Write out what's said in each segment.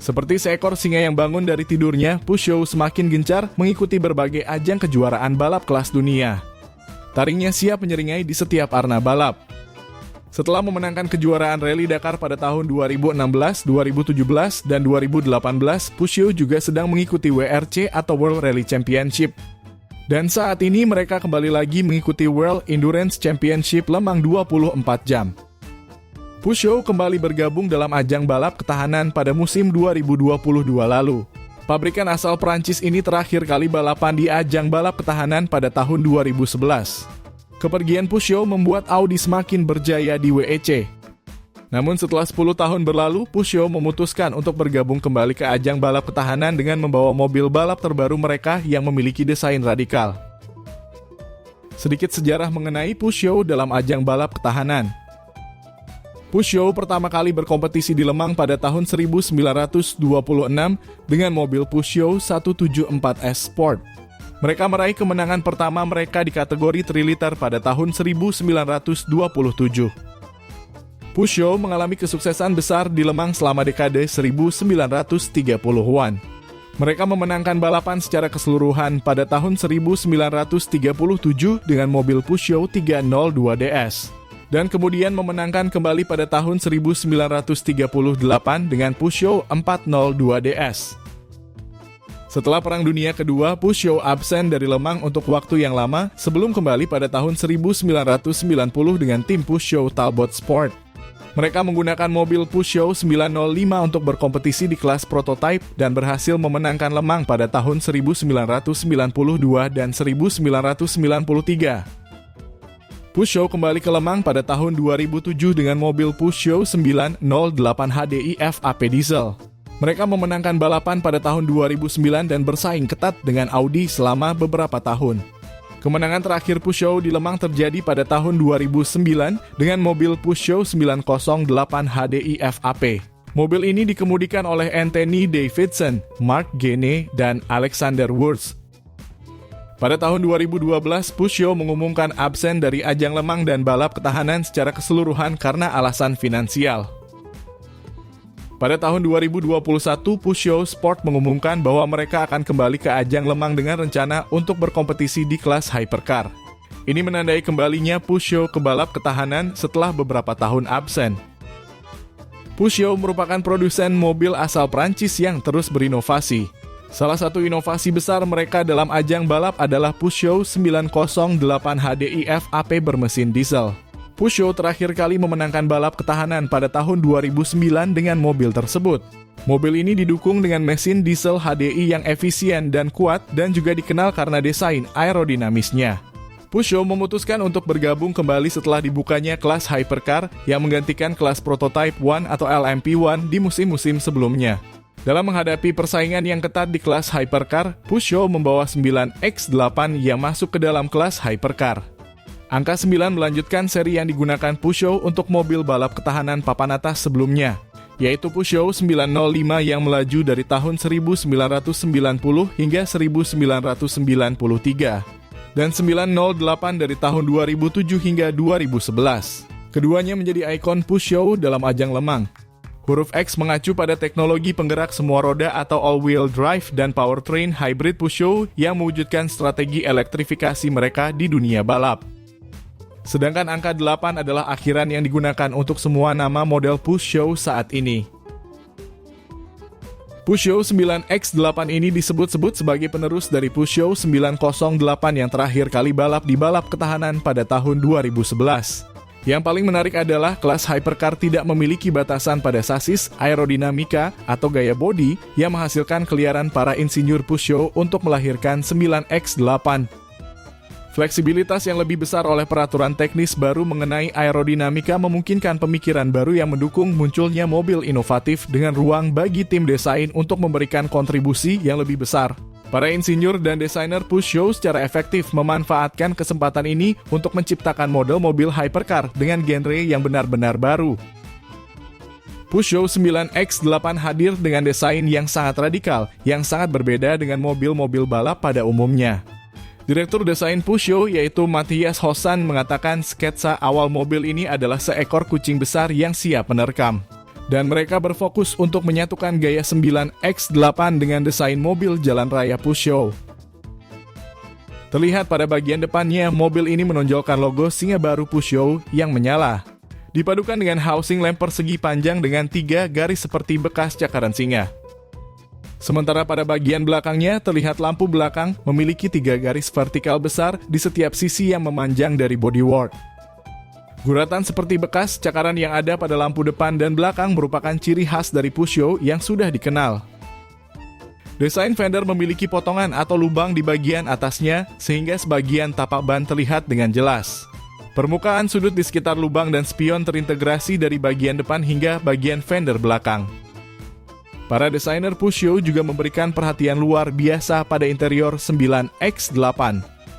Seperti seekor singa yang bangun dari tidurnya, Pusho semakin gencar mengikuti berbagai ajang kejuaraan balap kelas dunia. Taringnya siap menyeringai di setiap arena balap. Setelah memenangkan kejuaraan Rally Dakar pada tahun 2016, 2017, dan 2018, Pusho juga sedang mengikuti WRC atau World Rally Championship. Dan saat ini mereka kembali lagi mengikuti World Endurance Championship Le Mans 24 jam. Pusho kembali bergabung dalam ajang balap ketahanan pada musim 2022 lalu. Pabrikan asal Prancis ini terakhir kali balapan di ajang balap ketahanan pada tahun 2011. Kepergian Pusho membuat Audi semakin berjaya di WEC. Namun setelah 10 tahun berlalu, Pusho memutuskan untuk bergabung kembali ke ajang balap ketahanan dengan membawa mobil balap terbaru mereka yang memiliki desain radikal. Sedikit sejarah mengenai Pusho dalam ajang balap ketahanan. Pusho pertama kali berkompetisi di Le Mans pada tahun 1926 dengan mobil Pusho 174S Sport. Mereka meraih kemenangan pertama mereka di kategori 3 liter pada tahun 1927. Pusho mengalami kesuksesan besar di Le Mans selama dekade 1930-an. Mereka memenangkan balapan secara keseluruhan pada tahun 1937 dengan mobil Pusho 302DS. Dan kemudian memenangkan kembali pada tahun 1938 dengan Pusho 402DS. Setelah Perang Dunia Kedua, Pusho absen dari Le Mans untuk waktu yang lama sebelum kembali pada tahun 1990 dengan tim Pusho Talbot Sport. Mereka menggunakan mobil Pusho 905 untuk berkompetisi di kelas prototype dan berhasil memenangkan Le Mans pada tahun 1992 dan 1993. Pusho kembali ke Le Mans pada tahun 2007 dengan mobil Pusho 908 HDI FAP diesel. Mereka memenangkan balapan pada tahun 2009 dan bersaing ketat dengan Audi selama beberapa tahun. Kemenangan terakhir Pusho di Le Mans terjadi pada tahun 2009 dengan mobil Pusho 908 HDI FAP. Mobil ini dikemudikan oleh Anthony Davidson, Mark Gene, dan Alexander Wurz. Pada tahun 2012, Pusho mengumumkan absen dari ajang Le Mans dan balap ketahanan secara keseluruhan karena alasan finansial. Pada tahun 2021, Pusho Sport mengumumkan bahwa mereka akan kembali ke ajang Le Mans dengan rencana untuk berkompetisi di kelas hypercar. Ini menandai kembalinya Pusho ke balap ketahanan setelah beberapa tahun absen. Pusho merupakan produsen mobil asal Prancis yang terus berinovasi. Salah satu inovasi besar mereka dalam ajang balap adalah Pusho 908 HDI FAP bermesin diesel. Pusho terakhir kali memenangkan balap ketahanan pada tahun 2009 dengan mobil tersebut. Mobil ini didukung dengan mesin diesel HDI yang efisien dan kuat dan juga dikenal karena desain aerodinamisnya. Pusho memutuskan untuk bergabung kembali setelah dibukanya kelas hypercar yang menggantikan kelas prototype 1 atau LMP1 di musim-musim sebelumnya. Dalam menghadapi persaingan yang ketat di kelas hypercar, Pusho membawa 9X8 yang masuk ke dalam kelas hypercar. Angka 9 melanjutkan seri yang digunakan Pusho untuk mobil balap ketahanan papan atas sebelumnya, yaitu Pusho 905 yang melaju dari tahun 1990 hingga 1993, dan 908 dari tahun 2007 hingga 2011. Keduanya menjadi ikon Pusho dalam ajang Le Mans. Huruf X mengacu pada teknologi penggerak semua roda atau all-wheel drive dan powertrain hybrid Pusho yang mewujudkan strategi elektrifikasi mereka di dunia balap. Sedangkan angka 8 adalah akhiran yang digunakan untuk semua nama model Pusho saat ini. Pusho 9X8 ini disebut-sebut sebagai penerus dari Pusho 908 yang terakhir kali balap di balap ketahanan pada tahun 2011. Yang paling menarik adalah kelas hypercar tidak memiliki batasan pada sasis, aerodinamika, atau gaya bodi yang menghasilkan keliaran para insinyur Pusho untuk melahirkan 9X8. Fleksibilitas yang lebih besar oleh peraturan teknis baru mengenai aerodinamika memungkinkan pemikiran baru yang mendukung munculnya mobil inovatif dengan ruang bagi tim desain untuk memberikan kontribusi yang lebih besar. Para insinyur dan desainer Pusho secara efektif memanfaatkan kesempatan ini untuk menciptakan model mobil hypercar dengan genre yang benar-benar baru. Pusho 9X8 hadir dengan desain yang sangat radikal, yang sangat berbeda dengan mobil-mobil balap pada umumnya. Direktur desain Pusho yaitu Matthias Hossan mengatakan sketsa awal mobil ini adalah seekor kucing besar yang siap menerkam. Dan mereka berfokus untuk menyatukan gaya 9X8 dengan desain mobil jalan raya Peugeot. Terlihat pada bagian depannya, mobil ini menonjolkan logo singa baru Peugeot yang menyala. Dipadukan dengan housing lamp persegi panjang dengan 3 garis seperti bekas cakaran singa. Sementara pada bagian belakangnya, terlihat lampu belakang memiliki 3 garis vertikal besar di setiap sisi yang memanjang dari bodywork. Guratan seperti bekas cakaran yang ada pada lampu depan dan belakang merupakan ciri khas dari Peugeot yang sudah dikenal. Desain fender memiliki potongan atau lubang di bagian atasnya sehingga sebagian tapak ban terlihat dengan jelas. Permukaan sudut di sekitar lubang dan spion terintegrasi dari bagian depan hingga bagian fender belakang. Para desainer Peugeot juga memberikan perhatian luar biasa pada interior 9X8.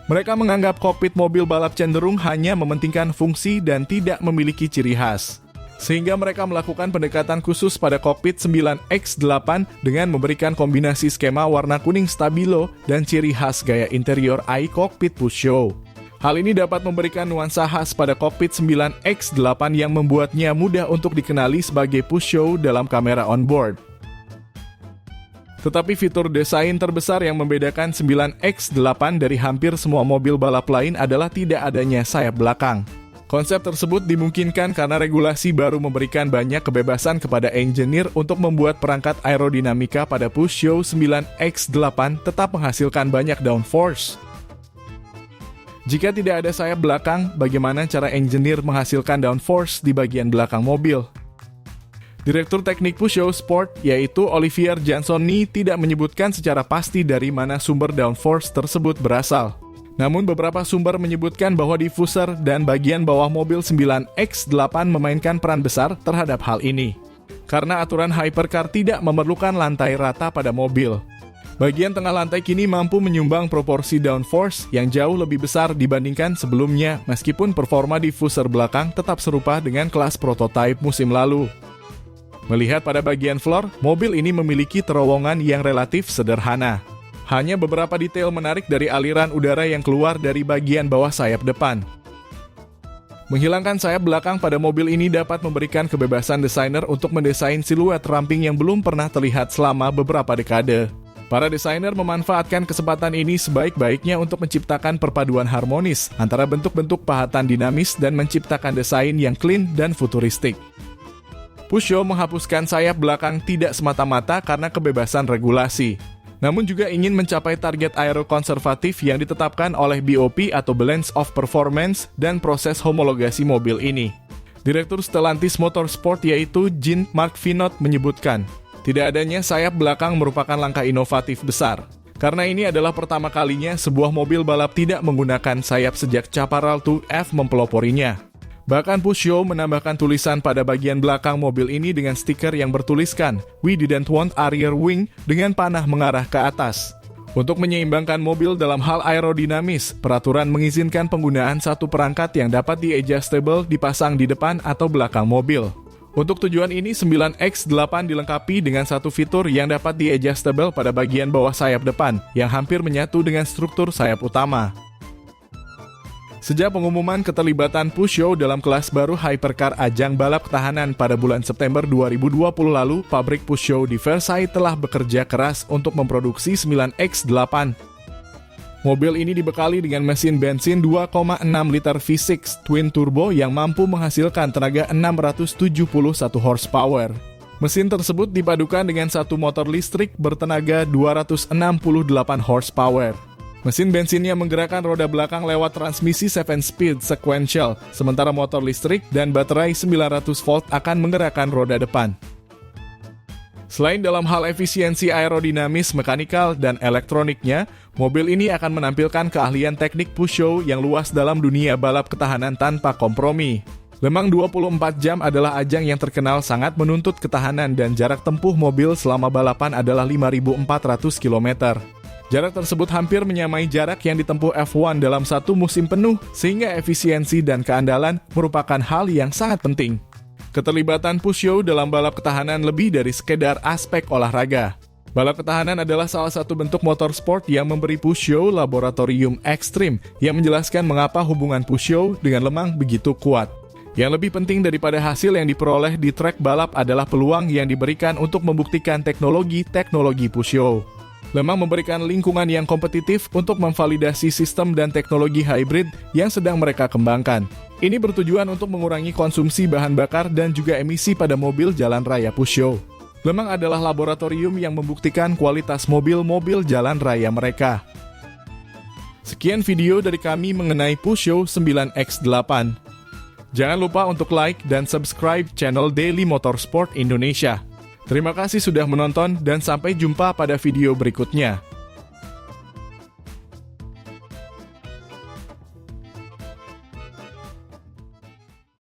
Mereka menganggap kokpit mobil balap cenderung hanya mementingkan fungsi dan tidak memiliki ciri khas. Sehingga mereka melakukan pendekatan khusus pada kokpit 9X8 dengan memberikan kombinasi skema warna kuning stabilo dan ciri khas gaya interior i-cockpit Peugeot. Hal ini dapat memberikan nuansa khas pada kokpit 9X8 yang membuatnya mudah untuk dikenali sebagai Peugeot dalam kamera onboard. Tetapi fitur desain terbesar yang membedakan 9X8 dari hampir semua mobil balap lain adalah tidak adanya sayap belakang. Konsep tersebut dimungkinkan karena regulasi baru memberikan banyak kebebasan kepada engineer untuk membuat perangkat aerodinamika pada Peugeot 9X8 tetap menghasilkan banyak downforce. Jika tidak ada sayap belakang, bagaimana cara engineer menghasilkan downforce di bagian belakang mobil? Direktur teknik Peugeot Sport, yaitu Olivier Jansoni, tidak menyebutkan secara pasti dari mana sumber downforce tersebut berasal. Namun beberapa sumber menyebutkan bahwa diffuser dan bagian bawah mobil 9X8 memainkan peran besar terhadap hal ini. Karena aturan hypercar tidak memerlukan lantai rata pada mobil. Bagian tengah lantai kini mampu menyumbang proporsi downforce yang jauh lebih besar dibandingkan sebelumnya, meskipun performa diffuser belakang tetap serupa dengan kelas prototipe musim lalu. Melihat pada bagian floor, mobil ini memiliki terowongan yang relatif sederhana. Hanya beberapa detail menarik dari aliran udara yang keluar dari bagian bawah sayap depan. Menghilangkan sayap belakang pada mobil ini dapat memberikan kebebasan desainer untuk mendesain siluet ramping yang belum pernah terlihat selama beberapa dekade. Para desainer memanfaatkan kesempatan ini sebaik-baiknya untuk menciptakan perpaduan harmonis antara bentuk-bentuk pahatan dinamis dan menciptakan desain yang clean dan futuristik. Peugeot menghapuskan sayap belakang tidak semata-mata karena kebebasan regulasi, namun juga ingin mencapai target aerokonservatif yang ditetapkan oleh BOP atau Balance of Performance dan proses homologasi mobil ini. Direktur Stellantis Motorsport yaitu Jean-Marc Finot menyebutkan, tidak adanya sayap belakang merupakan langkah inovatif besar. Karena ini adalah pertama kalinya sebuah mobil balap tidak menggunakan sayap sejak Chaparral 2F mempeloporinya. Bahkan Peugeot menambahkan tulisan pada bagian belakang mobil ini dengan stiker yang bertuliskan "We didn't want a rear wing" dengan panah mengarah ke atas. Untuk menyeimbangkan mobil dalam hal aerodinamis, peraturan mengizinkan penggunaan satu perangkat yang dapat di-adjustable dipasang di depan atau belakang mobil. Untuk tujuan ini, 9X8 dilengkapi dengan satu fitur yang dapat di-adjustable pada bagian bawah sayap depan, yang hampir menyatu dengan struktur sayap utama. Sejak pengumuman keterlibatan Peugeot dalam kelas baru hypercar ajang balap ketahanan pada bulan September 2020 lalu, pabrik Peugeot di Versailles telah bekerja keras untuk memproduksi 9X8. Mobil ini dibekali dengan mesin bensin 2,6 liter V6 twin turbo yang mampu menghasilkan tenaga 671 horsepower. Mesin tersebut dipadukan dengan satu motor listrik bertenaga 268 horsepower. Mesin bensinnya menggerakkan roda belakang lewat transmisi 7-speed sequential, sementara motor listrik dan baterai 900 volt akan menggerakkan roda depan. Selain dalam hal efisiensi aerodinamis, mekanikal, dan elektroniknya, mobil ini akan menampilkan keahlian teknik Peugeot yang luas dalam dunia balap ketahanan tanpa kompromi. Le Mans 24 jam adalah ajang yang terkenal sangat menuntut ketahanan dan jarak tempuh mobil selama balapan adalah 5.400 km. Jarak tersebut hampir menyamai jarak yang ditempuh F1 dalam satu musim penuh, sehingga efisiensi dan keandalan merupakan hal yang sangat penting. Keterlibatan Peugeot dalam balap ketahanan lebih dari sekedar aspek olahraga. Balap ketahanan adalah salah satu bentuk motorsport yang memberi Peugeot laboratorium ekstrim yang menjelaskan mengapa hubungan Peugeot dengan Le Mans begitu kuat. Yang lebih penting daripada hasil yang diperoleh di trek balap adalah peluang yang diberikan untuk membuktikan teknologi Pushio. Le Mans memberikan lingkungan yang kompetitif untuk memvalidasi sistem dan teknologi hybrid yang sedang mereka kembangkan. Ini bertujuan untuk mengurangi konsumsi bahan bakar dan juga emisi pada mobil jalan raya Pushio. Le Mans adalah laboratorium yang membuktikan kualitas mobil-mobil jalan raya mereka. Sekian video dari kami mengenai Pushio 9X8. Jangan lupa untuk like dan subscribe channel Daily Motorsport Indonesia. Terima kasih sudah menonton dan sampai jumpa pada video berikutnya.